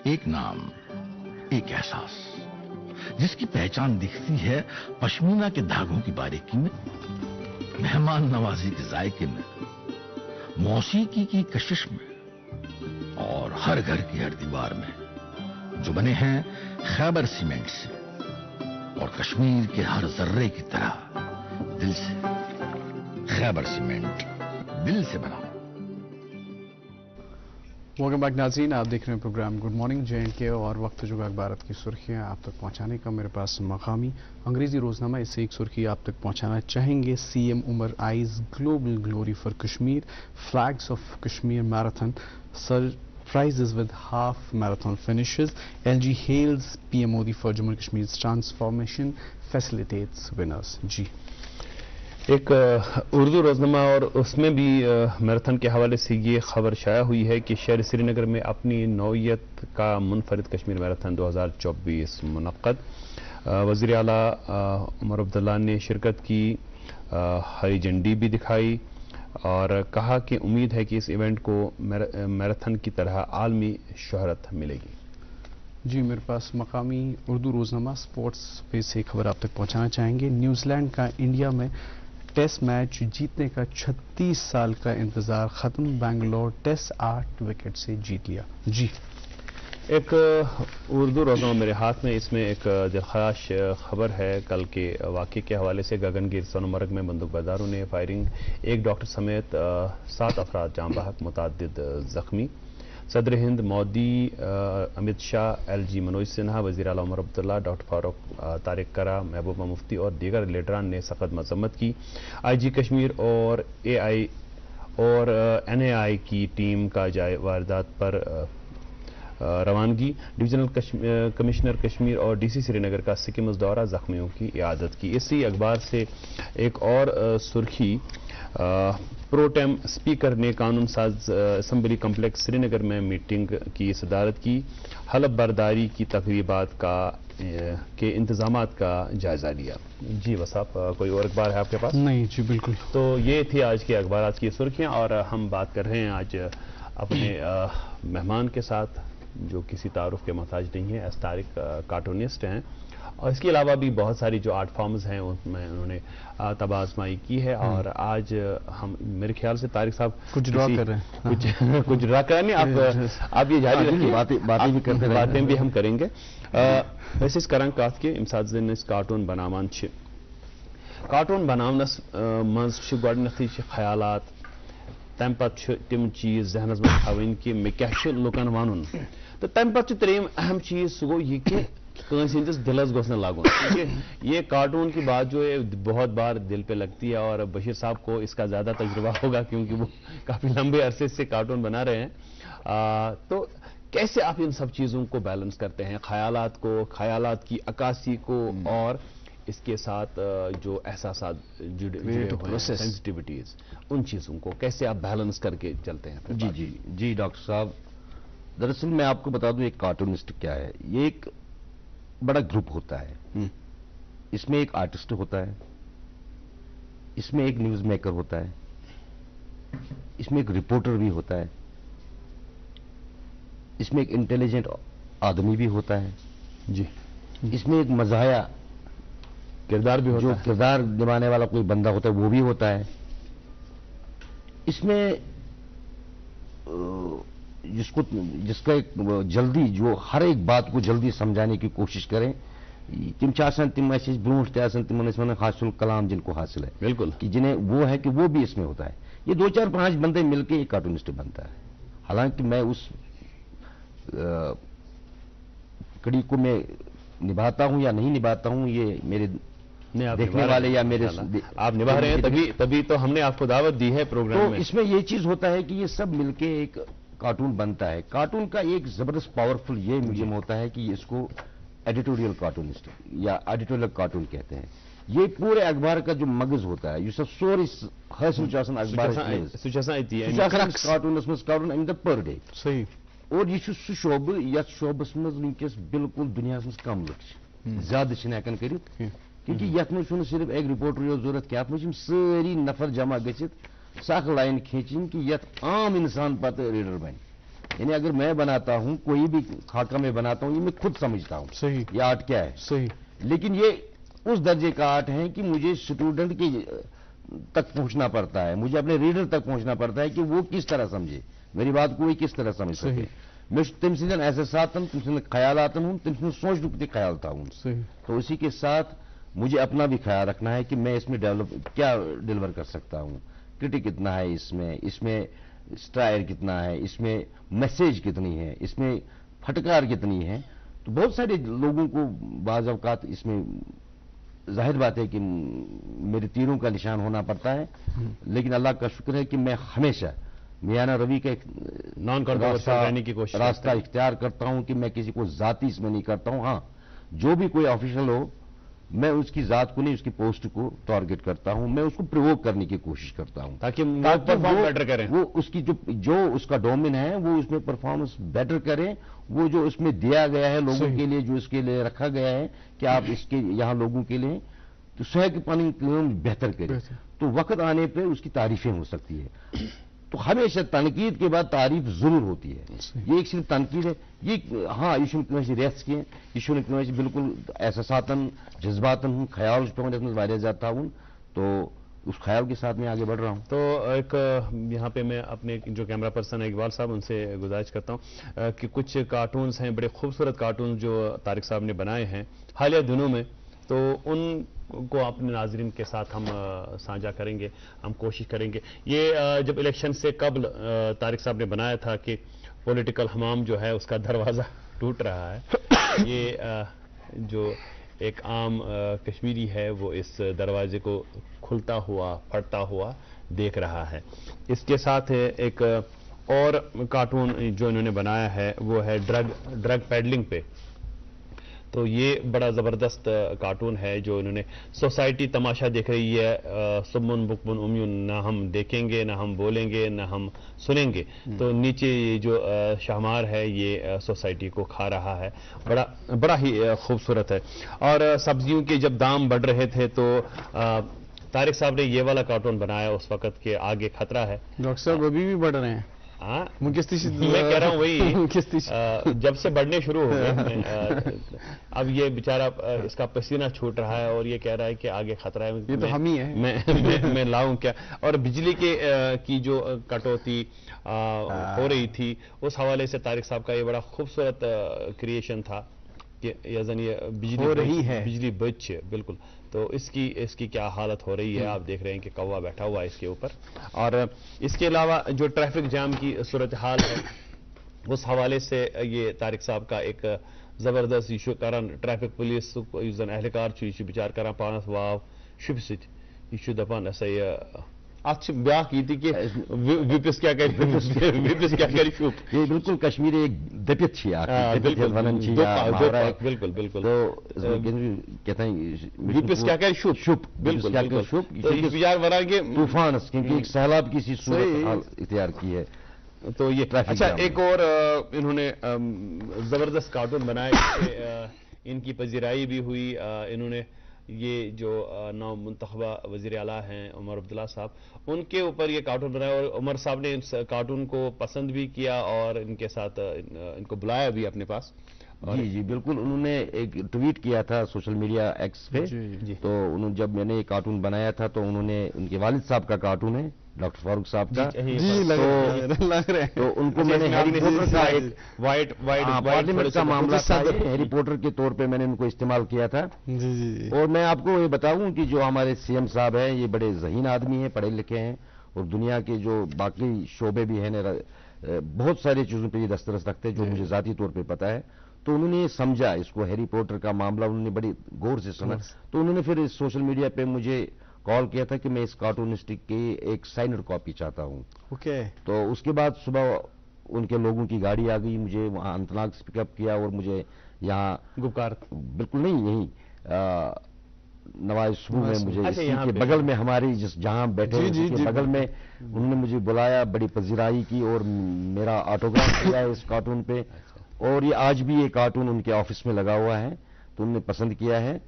ایک نام، ایک احساس، جس کی پہچان دکھتی ہے پشمینہ کے دھاگوں کی باریکی میں، مہمان نوازی کے ذائقے میں، موسیقی کی کشش میں، اور ہر گھر کی ہر دیوار میں، جو بنے ہیں خیبر سیمنٹ سے اور کشمیر کے ہر ذرے کی طرح دل سے. خیبر سیمنٹ دل سے بنا. ویلکم بیک ناظرین، آپ دیکھ رہے ہیں پروگرام گڈ مارننگ JNK اور وقت جو اخبارات کی سرخیاں آپ تک پہنچانے کا میرے پاس مقامی انگریزی روزنامہ. اس سے ایک سرخی آپ تک پہنچانا چاہیں گے. CM Umar eyes global glory for Kashmir, flags of Kashmir marathon surprises with half marathon finishes. LG hails PM Modi for Jammu and Kashmir's transformation, facilitates winners. جی ایک اردو روزنامہ اور اس میں بھی میراتھن کے حوالے سے یہ خبر شائع ہوئی ہے کہ شہر سری نگر میں اپنی نوعیت کا منفرد کشمیر میراتھن 2024 منعقد. وزیر اعلیٰ عمر عبداللہ نے شرکت کی، ہری جھنڈی بھی دکھائی اور کہا کہ امید ہے کہ اس ایونٹ کو میراتھن کی طرح عالمی شہرت ملے گی. جی میرے پاس مقامی اردو روزنامہ سپورٹس پہ سے خبر آپ تک پہنچانا چاہیں گے. نیوزی لینڈ کا انڈیا میں ٹیسٹ میچ جیتنے کا 36 سال کا انتظار ختم. بنگلور ٹیسٹ 8 وکٹ سے جیت لیا. جی ایک اردو روزنامہ میرے ہاتھ میں، اس میں ایک دلخراش خبر ہے کل کے واقعے کے حوالے سے. گگن گیر سونمرگ میں بندوق بازاروں نے فائرنگ، ایک ڈاکٹر سمیت 7 افراد جاں بحق، متعدد زخمی. صدر ہند مودی، امت شاہ، LG منوج سنہا، وزیر اعلیٰ عمر عبداللہ، ڈاکٹر فاروق طارق کرا، محبوبہ مفتی اور دیگر لیڈران نے سخت مذمت کی. IG کشمیر اور NAI کی ٹیم کا واردات پر روانگی. ڈویژنل کمشنر کشمیر اور DC سری نگر کا سکمز دورہ، زخمیوں کی عیادت کی. اسی اخبار سے ایک اور سرخی، پروٹیم اسپیکر نے قانون ساز اسمبلی کمپلیکس سری نگر میں میٹنگ کی صدارت کی. حلف برداری کی تقریبات کے انتظامات کا جائزہ لیا. جی وصاف، کوئی اور اخبار ہے آپ کے پاس؟ نہیں جی بالکل. تو یہ تھی آج کے اخبارات کی سرخیاں، اور ہم بات کر رہے ہیں آج اپنے مہمان کے ساتھ جو کسی تعارف کے محتاج نہیں ہے. ایس طارق کارٹونسٹ ہیں، اور اس کے علاوہ بھی بہت ساری جو آرٹ فارمز ہیں ان میں انہوں نے طبع آزمائی کی ہے. اور آج ہم میرے خیال سے طارق صاحب کچھ ڈرا کر رہے ہیں. کچھ ڈرا کر رہے ہیں. آپ یہ جاری رکھیے، باتیں بھی ہم کریں گے. ویسے اس کرنگ کات کے امساد زنس کارٹون بناوان کارٹون بناونس منز گۄڈنیتھٕے چھِ خیالات، تمہِ پتہٕ چھِ تِم چیٖز ذہنس منٛز تھاوٕنۍ کہِ مےٚ کیٛاہ چھُ لُکن وَنُن، تہٕ تمہِ پتہٕ چھُ ترٛیٚیِم اہم چیٖز سُہ گوٚو یہِ کہِ کٲنٛسہِ ہٕنٛدِس دِلس گوٚژھ نہٕ لگُن. یہ کارٹون کی بات جو ہے بہت بار دل پہ لگتی ہے، اور بشیر صاحب کو اس کا زیادہ تجربہ ہوگا کیونکہ وہ کافی لمبے عرصے سے کارٹون بنا رہے ہیں. تو کیسے آپ ان سب چیزوں کو بیلنس کرتے ہیں، خیالات کو، خیالات کی عکاسی کو، اور اس کے ساتھ جو احساسات جڑے ہوئے ہیں سینسٹیوٹیز، ان چیزوں کو کیسے آپ بیلنس کر کے چلتے ہیں؟ جی ڈاکٹر صاحب، دراصل میں آپ کو بتا دوں ایک کارٹونسٹ کیا ہے. یہ ایک بڑا گروپ ہوتا ہے. اس میں ایک آرٹسٹ ہوتا ہے، اس میں ایک نیوز میکر ہوتا ہے، اس میں ایک رپورٹر بھی ہوتا ہے، اس میں ایک انٹیلیجنٹ آدمی بھی ہوتا ہے. جی. اس میں ایک مزاحیہ کردار بھی ہوتا جو ہے، کردار نبھانے والا کوئی بندہ ہوتا ہے وہ بھی ہوتا ہے. اس میں جس کا ایک جلدی، جو ہر ایک بات کو جلدی سمجھانے کی کوشش کریں. تم برونٹ تم حاصل کلام جن کو حاصل ہے، بالکل، کہ جنہیں وہ ہے کہ وہ بھی اس میں ہوتا ہے. یہ 2-4-5 بندے مل کے ایک کارٹونسٹ بنتا ہے. حالانکہ میں اس کڑی کو میں نبھاتا ہوں یا نہیں نبھاتا ہوں، یہ میرے دیکھنے والے یا میرے آپ نبھا رہے ہیں، تبھی تو ہم نے آپ کو دعوت دی ہے پروگرام میں. اس میں یہ چیز ہوتا ہے کہ یہ سب مل کے ایک کارٹون بنتا ہے. کارٹون کا ایک زبردست پاورفل یہ میڈیم ہوتا ہے کہ اس کو ایڈیٹوریل کارٹونسٹ یا ایڈیٹوریل کارٹون کہتے ہیں. یہ پورے اخبار کا جو مغز ہوتا ہے، یہ سب سوری حاصل اخبار کارٹون پر ڈے. صحیح. اور یہ سہ شعبہ یتھ شعبس مز ونکس بالکل دنیا مز کم لک زیادہ ہیکن کرت، کیونکہ یتھ مز صرف ایک رپورٹر یوت ضرورت کی، ات مز ساری نفر جمع گژھت سخ لائن کھینچن کہ یتھ عام انسان پتہ ریڈر بن. یعنی اگر میں بناتا ہوں کوئی بھی خاکہ میں بناتا ہوں، یہ میں خود سمجھتا ہوں صحیح یہ آرٹ کیا ہے. صحیح. لیکن یہ اس درجے کا آرٹ ہے کہ مجھے اسٹوڈنٹ کے تک پہنچنا پڑتا ہے، مجھے اپنے ریڈر تک پہنچنا پڑتا ہے کہ وہ کس طرح سمجھے میری بات کو، وہ کس طرح سمجھ سکے. میں تم سندن احساسات، تم سند خیالات ہوں، تم سند سوچنے تہ خیال تھاؤن. تو اسی کے ساتھ مجھے اپنا بھی خیال رکھنا ہے کہ میں اس میں کیا ڈیلیور کر سکتا ہوں. کرٹک کتنا ہے اس میں اسٹائر کتنا ہے، اس میں میسیج کتنی ہے، اس میں پھٹکار کتنی ہے. تو بہت سارے لوگوں کو بعض اوقات اس میں ظاہر بات ہے کہ میرے تیروں کا نشان ہونا پڑتا ہے، لیکن اللہ کا شکر ہے کہ میں ہمیشہ میانہ روی کا ایک نان کنٹروورشل رہنے کی کوشش راستہ اختیار کرتا ہوں کہ میں کسی کو ذاتی اس میں نہیں کرتا ہوں. ہاں، جو بھی کوئی آفیشل ہو، میں اس کی ذات کو نہیں، اس کی پوسٹ کو ٹارگٹ کرتا ہوں. میں اس کو پرووک کرنے کی کوشش کرتا ہوں تاکہ پرفارم بیٹر کریں. وہ اس کی جو اس کا ڈومین ہے وہ اس میں پرفارمنس بیٹر کریں. وہ جو اس میں دیا گیا ہے لوگوں کے لیے، جو اس کے لیے رکھا گیا ہے کہ آپ اس کے یہاں لوگوں کے لیے تو سہ کے پانی بہتر کریں. تو وقت آنے پہ اس کی تعریفیں ہو سکتی ہے. تو ہمیشہ تنقید کے بعد تعریف ضرور ہوتی ہے. یہ ایک صرف تنقید ہے، یہ ہاں یہ ریس کی یہ بالکل احساساتن جذباتن خیال پہ زیادہ تھاؤن. تو اس خیال کے ساتھ میں آگے بڑھ رہا ہوں. تو ایک یہاں پہ میں اپنے جو کیمرہ پرسن ہے اقبال صاحب، ان سے گزارش کرتا ہوں کہ کچھ کارٹونز ہیں، بڑے خوبصورت کارٹونز جو طارق صاحب نے بنائے ہیں حالیہ دنوں میں، تو ان کو اپنے ناظرین کے ساتھ ہم سانجھا کریں گے، ہم کوشش کریں گے. یہ جب الیکشن سے قبل طارق صاحب نے بنایا تھا کہ پولیٹیکل حمام جو ہے اس کا دروازہ ٹوٹ رہا ہے. یہ جو ایک عام کشمیری ہے وہ اس دروازے کو کھلتا ہوا پھٹتا ہوا دیکھ رہا ہے. اس کے ساتھ ایک اور کارٹون جو انہوں نے بنایا ہے وہ ہے ڈرگ پیڈلنگ پہ. تو یہ بڑا زبردست کارٹون ہے جو انہوں نے سوسائٹی تماشا دیکھ رہی ہے. سمن بکمن امیون، نہ ہم دیکھیں گے، نہ ہم بولیں گے، نہ ہم سنیں گے. تو نیچے یہ جو شہمار ہے یہ سوسائٹی کو کھا رہا ہے. بڑا ہی خوبصورت ہے. اور سبزیوں کے جب دام بڑھ رہے تھے تو طارق صاحب نے یہ والا کارٹون بنایا اس وقت کہ آگے خطرہ ہے. ڈاکٹر صاحب ابھی بھی بڑھ رہے ہیں. ہاں میں کہہ رہا ہوں وہی جب سے بڑھنے شروع ہو گئے. اب یہ بیچارہ اس کا پسینہ چھوٹ رہا ہے اور یہ کہہ رہا ہے کہ آگے خطرہ ہے. یہ تو ہم ہی ہیں. میں لاؤں کیا. اور بجلی کی جو کٹوتی ہو رہی تھی اس حوالے سے طارق صاحب کا یہ بڑا خوبصورت کریشن تھا کہ یہ بجلی ہو رہی ہے، بجلی بچ بالکل. تو اس کی کیا حالت ہو رہی ہے. آپ دیکھ رہے ہیں کہ کوہ بیٹھا ہوا ہے اس کے اوپر. اور اس کے علاوہ جو ٹریفک جام کی صورتحال ہے اس حوالے سے یہ طارق صاحب کا ایک زبردست یہ کران ٹریفک پولیس اہلکار یہ بچار کران پانس واو شب ست یہ دپان ایسا یہ اچھا بیاکھ کی تھی کہ وپس کیا کری وپس کیا کری شوپ یہ بالکل کشمیری ایک دپت چھی بالکل بالکل تو کہتے ہیں وپس کیا کری شوپ شوپ بالکل کیا کہ شوپ طوفان کیونکہ ایک سیلاب کی سی صورت حال اختیار کی ہے. تو یہ اچھا ایک اور انہوں نے زبردست کارٹون بنایا ان کی پذیرائی بھی ہوئی. انہوں نے یہ جو نو منتخبہ وزیر اعلیٰ ہیں عمر عبداللہ صاحب ان کے اوپر یہ کارٹون بنایا اور عمر صاحب نے اس کارٹون کو پسند بھی کیا اور ان کے ساتھ ان کو بلایا بھی اپنے پاس. جی جی بالکل انہوں نے ایک ٹویٹ کیا تھا سوشل میڈیا ایکس پہ. تو انہوں جب میں نے یہ کارٹون بنایا تھا تو انہوں نے ان کے والد صاحب کا کارٹون ہے ڈاکٹر فاروق صاحب کا تو ان کو میں نے ہیری پوٹر کا ایک پارلیمنٹ کا معاملہ تھا ہیری پوٹر کے طور پہ میں نے ان کو استعمال کیا تھا. اور میں آپ کو یہ بتاؤں کہ جو ہمارے سی ایم صاحب ہیں یہ بڑے ذہین آدمی ہیں پڑھے لکھے ہیں اور دنیا کے جو باقی شعبے بھی ہیں بہت ساری چیزوں پہ یہ دسترس رکھتے ہیں جو مجھے ذاتی طور پہ پتا ہے. تو انہوں نے یہ سمجھا اس کو ہیری پوٹر کا معاملہ انہوں نے بڑی غور سے سنا. تو انہوں نے پھر سوشل میڈیا پہ مجھے کال کیا تھا کہ میں اس کارٹونسٹ کی ایک سائنڈ کاپی چاہتا ہوں. تو اس کے بعد صبح ان کے لوگوں کی گاڑی آ گئی مجھے وہاں انتناگ سے پک اپ کیا اور مجھے یہاں گپکار بالکل نہیں یہیں نواز صبح میں مجھے کے بغل میں ہماری جہاں بیٹھے کے بغل میں انہوں نے مجھے بلایا بڑی پذیرائی کی اور میرا آٹوگراف کیا ہے اس کارٹون پہ. اور یہ آج بھی یہ کارٹون ان کے آفس میں لگا ہوا ہے تو انہوں نے پسند کیا ہے.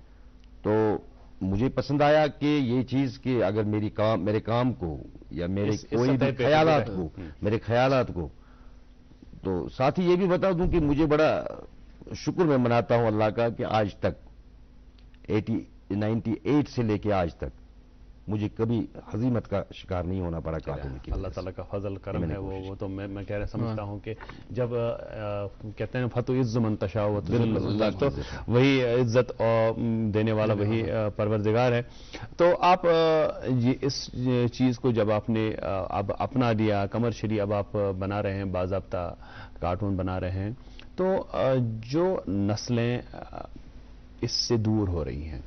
تو مجھے پسند آیا کہ یہ چیز کہ اگر میرے کام کو یا میرے کوئی بھی خیالات کو تو ساتھ ہی یہ بھی بتا دوں کہ مجھے بڑا شکر میں مناتا ہوں اللہ کا کہ آج تک 98 سے لے کے آج تک مجھے کبھی ہزیمت کا شکار نہیں ہونا پڑا کارٹون کی. اللہ تعالیٰ کا فضل کرم ہے وہ تو میں کہہ رہا سمجھتا ہوں کہ جب کہتے ہیں فتو عز من تشاء تو وہی عزت دینے والا وہی پروردگار ہے. تو آپ اس چیز کو جب آپ نے اب اپنا لیا کمرشلی اب آپ بنا رہے ہیں باضابطہ کارٹون بنا رہے ہیں تو جو نسلیں اس سے دور ہو رہی ہیں.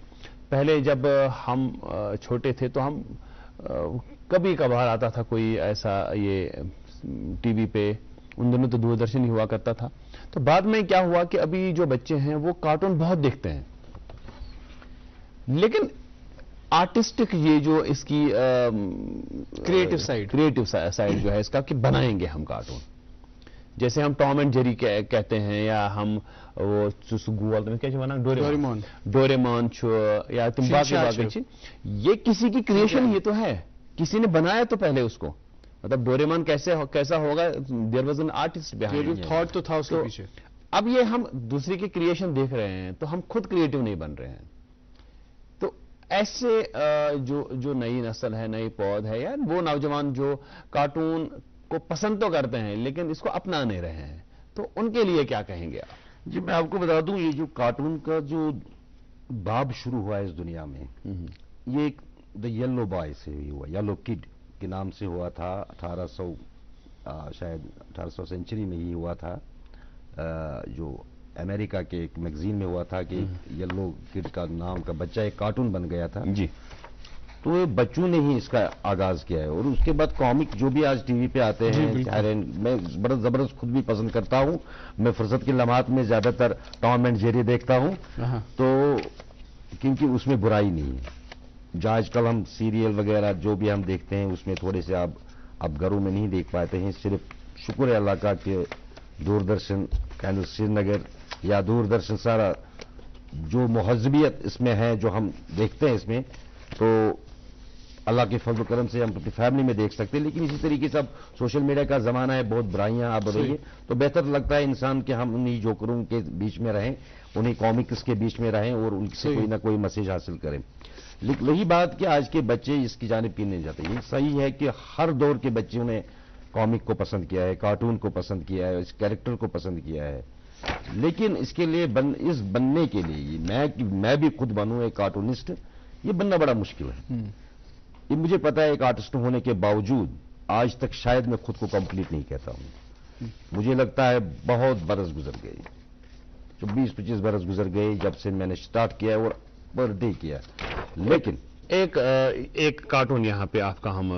پہلے جب ہم چھوٹے تھے تو ہم کبھی کبھار آتا تھا کوئی ایسا یہ ٹی وی پہ ان دنوں تو دوردرشن ہی ہوا کرتا تھا. تو بعد میں کیا ہوا کہ ابھی جو بچے ہیں وہ کارٹون بہت دیکھتے ہیں لیکن آرٹسٹک یہ جو اس کی کریٹو سائڈ جو ہے اس کا کہ بنائیں گے ہم کارٹون جیسے ہم ٹام اینڈ جیری کہتے ہیں یا ہم وہ ڈوریمون یا تم یہ کسی کی کریشن یہ تو ہے کسی نے بنایا تو پہلے اس کو مطلب ڈوریمون کیسا ہوگا there was an artist thought تو تھا اس کے پیچھے. اب یہ ہم دوسرے کی کریشن دیکھ رہے ہیں تو ہم خود کریٹو نہیں بن رہے ہیں. تو ایسے جو نئی نسل ہے نئی پود ہے یا وہ نوجوان جو کارٹون کو پسند تو کرتے ہیں لیکن اس کو اپنا نہیں رہے ہیں تو ان کے لیے کیا کہیں گے آپ؟ جی میں آپ کو بتا دوں یہ جو کارٹون کا جو باب شروع ہوا ہے اس دنیا میں یہ ایک دا یلو بوائے سے ہوا یلو کڈ کے نام سے ہوا تھا 1800 سینچری میں ہی ہوا تھا. جو امریکہ کے ایک میگزین میں ہوا تھا کہ یلو کڈ کا نام کا بچہ ایک کارٹون بن گیا تھا. جی تو بچوں نے ہی اس کا آغاز کیا ہے اور اس کے بعد کامک جو بھی آج ٹی وی پہ آتے ہیں میں بڑا زبردست خود بھی پسند کرتا ہوں. میں فرصت کے لمحات میں زیادہ تر ٹام اینڈ جیری دیکھتا ہوں تو کیونکہ اس میں برائی نہیں ہے. جو آج کل ہم سیریل وغیرہ جو بھی ہم دیکھتے ہیں اس میں تھوڑے سے اب گھروں میں نہیں دیکھ پاتے ہیں. صرف شکر ہے اللہ کا کہ دوردرشن کینل سری نگر یا دوردرشن سارا جو مہذبیت اس میں ہے جو ہم دیکھتے ہیں اس میں تو اللہ کے فضل و کرم سے ہم اپنی فیملی میں دیکھ سکتے ہیں. لیکن اسی طریقے سے اب سوشل میڈیا کا زمانہ ہے بہت برائیاں اب رہی ہیں تو بہتر لگتا ہے انسان کہ ہم انہی جوکروں کے بیچ میں رہیں انہی کامکس کے بیچ میں رہیں اور ان سے کوئی نہ کوئی میسج حاصل کریں. لیکن وہی بات کہ آج کے بچے اس کی جانب کیوں نہیں جاتے. یہ صحیح ہے کہ ہر دور کے بچوں نے کامک کو پسند کیا ہے کارٹون کو پسند کیا ہے اس کیریکٹر کو پسند کیا ہے لیکن اس کے لیے اس بننے کے لیے میں بھی خود بنوں ایک کارٹونسٹ یہ بننا بڑا مشکل ہے. یہ مجھے پتا ہے ایک آرٹسٹ ہونے کے باوجود آج تک شاید میں خود کو کمپلیٹ نہیں کہتا ہوں. مجھے لگتا ہے بہت برس گزر گئے 24-25 برس گزر گئے جب سے میں نے سٹارٹ کیا اور پر ڈے کیا لیکن ایک کارٹون یہاں پہ آپ کا ہم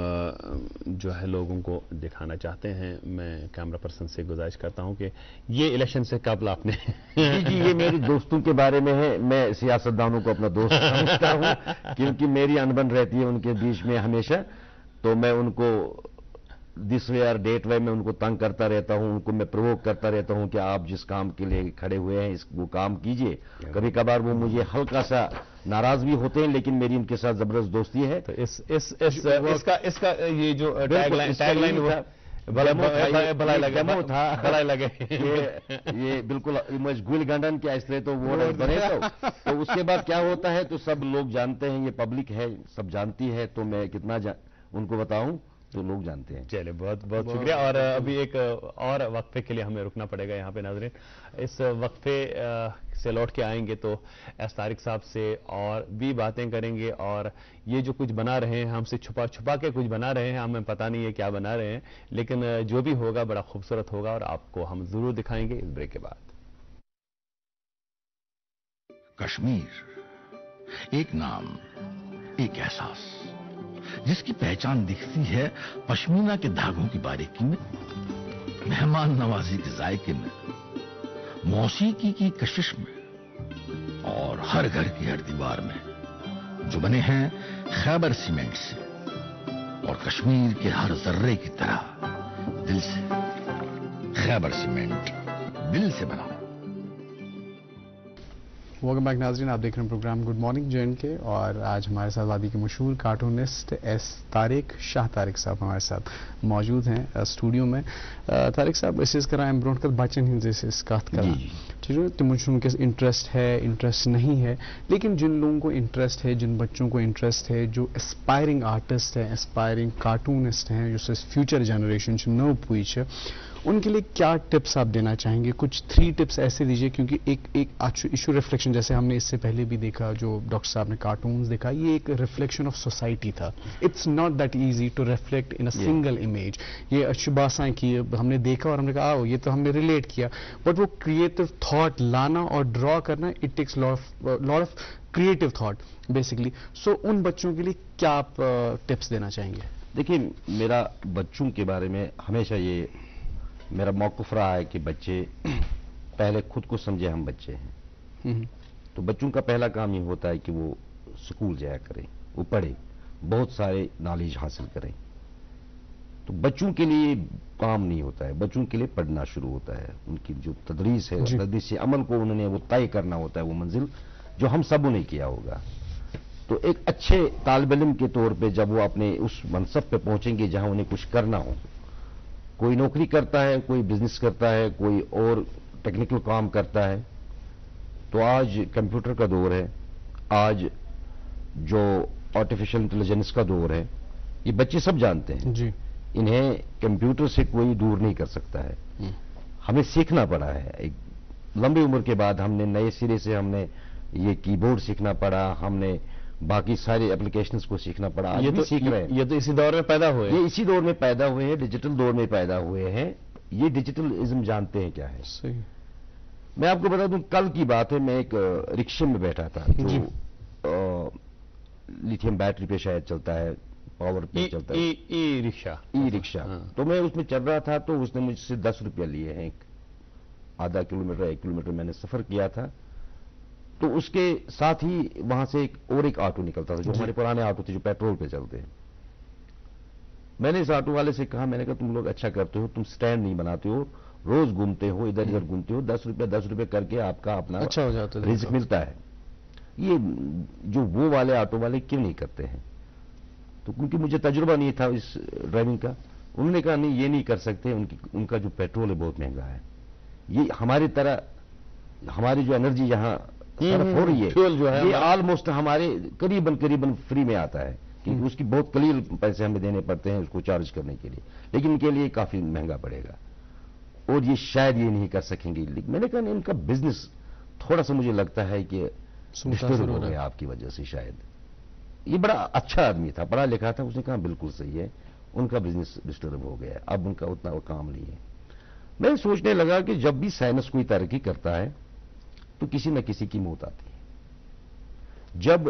جو ہے لوگوں کو دکھانا چاہتے ہیں. میں کیمرہ پرسن سے گزارش کرتا ہوں کہ یہ الیکشن سے قبل آپ نے جی یہ میرے دوستوں کے بارے میں ہے. میں سیاستدانوں کو اپنا دوست سمجھتا ہوں کیونکہ میری انبن رہتی ہے ان کے بیچ میں ہمیشہ. تو میں ان کو دس وے اور ڈیٹ وے میں ان کو تنگ کرتا رہتا ہوں, ان کو میں پرووک کرتا رہتا ہوں کہ آپ جس کام کے لیے کھڑے ہوئے ہیں وہ کام کیجئے. کبھی کبھار وہ مجھے ہلکا سا ناراض بھی ہوتے ہیں لیکن میری ان کے ساتھ زبردست دوستی ہے. تو اس کا یہ جو ٹیگ لائن بھلائی لگے یہ بالکل گل گنڈن کیا اس طرح تو وہ بنے. تو اس کے بعد کیا ہوتا ہے تو سب لوگ جانتے ہیں, یہ پبلک ہے سب جانتی ہے, تو میں کتنا ان کو بتاؤں تو لوگ جانتے ہیں. چلے بہت بہت شکریہ. اور ابھی ایک اور وقفے کے لیے ہمیں رکنا پڑے گا یہاں پہ ناظرین. اس وقفے سے لوٹ کے آئیں گے تو ایس طارق صاحب سے اور بھی باتیں کریں گے, اور یہ جو کچھ بنا رہے ہیں ہم سے چھپا چھپا کے کچھ بنا رہے ہیں, ہمیں پتہ نہیں ہے کیا بنا رہے ہیں, لیکن جو بھی ہوگا بڑا خوبصورت ہوگا اور آپ کو ہم ضرور دکھائیں گے اس بریک کے بعد. کشمیر ایک نام, ایک احساس جس کی پہچان دکھتی ہے پشمینہ کے دھاگوں کی باریکی میں, مہمان نوازی کے ذائقے میں, موسیقی کی کشش میں, اور ہر گھر کی ہر دیوار میں, جو بنے ہیں خیبر سیمنٹ سے اور کشمیر کے ہر ذرے کی طرح دل سے. خیبر سیمنٹ, دل سے بنا. ویلکم بیک ناظرین, آپ دیکھ رہے ہیں programme good morning J N کے, اور آج ہمارے ساتھ وادی کے مشہور کارٹونسٹ ایس طارق شاہ طارق صاحب ہمارے ساتھ موجود ہیں اسٹوڈیو میں. طارق صاحب اس کرائیں برونٹ کر بچن ہندس کت کر ٹھیک ہے, تم ونکس انٹرسٹ ہے انٹرسٹ نہیں ہے, لیکن جن لوگوں کو انٹرسٹ ہے, جن بچوں کو انٹرسٹ ہے, جو اسپائرنگ آرٹسٹ ہیں, اسپائرنگ کارٹونسٹ ہیں, جو فیوچر جنریشن نو پوئی ان کے لیے کیا ٹپس آپ دینا چاہیں گے؟ کچھ 3 ٹپس ایسے دیجئے, کیونکہ ایک ایشو ریفلیکشن, جیسے ہم نے اس سے پہلے بھی دیکھا جو ڈاکٹر صاحب نے کارٹونز دیکھا, یہ ایک ریفلیکشن آف سوسائٹی تھا. It's not that easy to reflect in a single image. یہ شباساں کی ہم نے دیکھا اور ہم نے کہا یہ تو ہم نے ریلیٹ کیا, بٹ وہ کریٹو تھاٹ لانا اور ڈرا کرنا, it takes lot of creative thought basically. So ان بچوں کے لیے کیا آپ ٹپس دینا چاہیں گے؟ دیکھیے میرا بچوں کے بارے میں ہمیشہ یہ میرا موقف رہا ہے کہ بچے پہلے خود کو سمجھے ہم بچے ہیں. تو بچوں کا پہلا کام یہ ہوتا ہے کہ وہ سکول جایا کریں, وہ پڑھیں, بہت سارے نالج حاصل کریں. تو بچوں کے لیے کام نہیں ہوتا ہے, بچوں کے لیے پڑھنا شروع ہوتا ہے. ان کی جو تدریس ہے, تدریس عمل کو انہوں نے وہ طے کرنا ہوتا ہے, وہ منزل جو ہم سبوں نے کیا ہوگا. تو ایک اچھے طالب علم کے طور پہ جب وہ اپنے اس منصب پہ پہنچیں گے جہاں انہیں کچھ کرنا ہو, کوئی نوکری کرتا ہے, کوئی بزنس کرتا ہے, کوئی اور ٹیکنیکل کام کرتا ہے. تو آج کمپیوٹر کا دور ہے, آج جو آرٹیفیشل انٹیلیجنس کا دور ہے, یہ بچے سب جانتے ہیں. جی انہیں کمپیوٹر سے کوئی دور نہیں کر سکتا ہے. ہمیں سیکھنا پڑا ہے, ایک لمبی عمر کے بعد ہم نے نئے سرے سے ہم نے یہ کی بورڈ سیکھنا پڑا, ہم نے باقی سارے اپلیکیشنز کو سیکھنا پڑا. یہ تو سیکھ رہے ہیں, یہ تو اسی دور میں پیدا ہوئے, یہ اسی دور میں پیدا ہوئے ہیں, ڈیجیٹل دور میں پیدا ہوئے ہیں. یہ ڈیجیٹلزم جانتے ہیں کیا ہے. صحیح. میں آپ کو بتا دوں کل کی بات ہے, میں ایک رکشے میں بیٹھا تھا جو لیتھیم بیٹری پہ شاید چلتا ہے, پاور پہ چلتا ہے, ای رکشا. تو میں اس میں چل رہا تھا, تو اس نے مجھ سے 10 روپیہ لیے ہیں. آدھا کلومیٹر 1 کلومیٹر میں نے سفر کیا تھا. تو اس کے ساتھ ہی وہاں سے ایک آٹو نکلتا تھا, جو ہمارے پرانے آٹو تھے جو پیٹرول پہ چلتے ہیں. میں نے اس آٹو والے سے کہا, میں نے کہا تم لوگ اچھا کرتے ہو, تم سٹینڈ نہیں بناتے ہو, روز گھومتے ہو, ادھر ادھر گھومتے ہو, 10 روپے کر کے آپ کا اپنا اچھا ہو جاتا ہے, رزق ملتا ہے. یہ جو وہ والے آٹو والے کیوں نہیں کرتے ہیں؟ تو کیونکہ مجھے تجربہ نہیں تھا اس ڈرائیونگ کا. انہوں نے کہا نہیں یہ نہیں کر سکتے, ان کا جو پیٹرول ہے بہت مہنگا ہے. یہ ہماری طرح ہماری جو انرجی یہاں صرف ہو رہی ہے, یہ آلموسٹ ہمارے قریباً فری میں آتا ہے, کیونکہ اس کی بہت قلیل پیسے ہمیں دینے پڑتے ہیں اس کو چارج کرنے کے لیے, لیکن ان کے لیے کافی مہنگا پڑے گا, اور یہ شاید یہ نہیں کر سکیں گے. میں نے کہا ان کا بزنس تھوڑا سا مجھے لگتا ہے کہ ڈسٹرب ہو گیا آپ کی وجہ سے شاید. یہ بڑا اچھا آدمی تھا, پڑھا لکھا تھا, اس نے کہا بالکل صحیح ہے, ان کا بزنس ڈسٹرب ہو گیا, اب ان کا اتنا کام نہیں ہے. میں سوچنے لگا کہ جب بھی سائنس کوئی ترقی کرتا ہے تو کسی نہ کسی کی موت آتی ہے. جب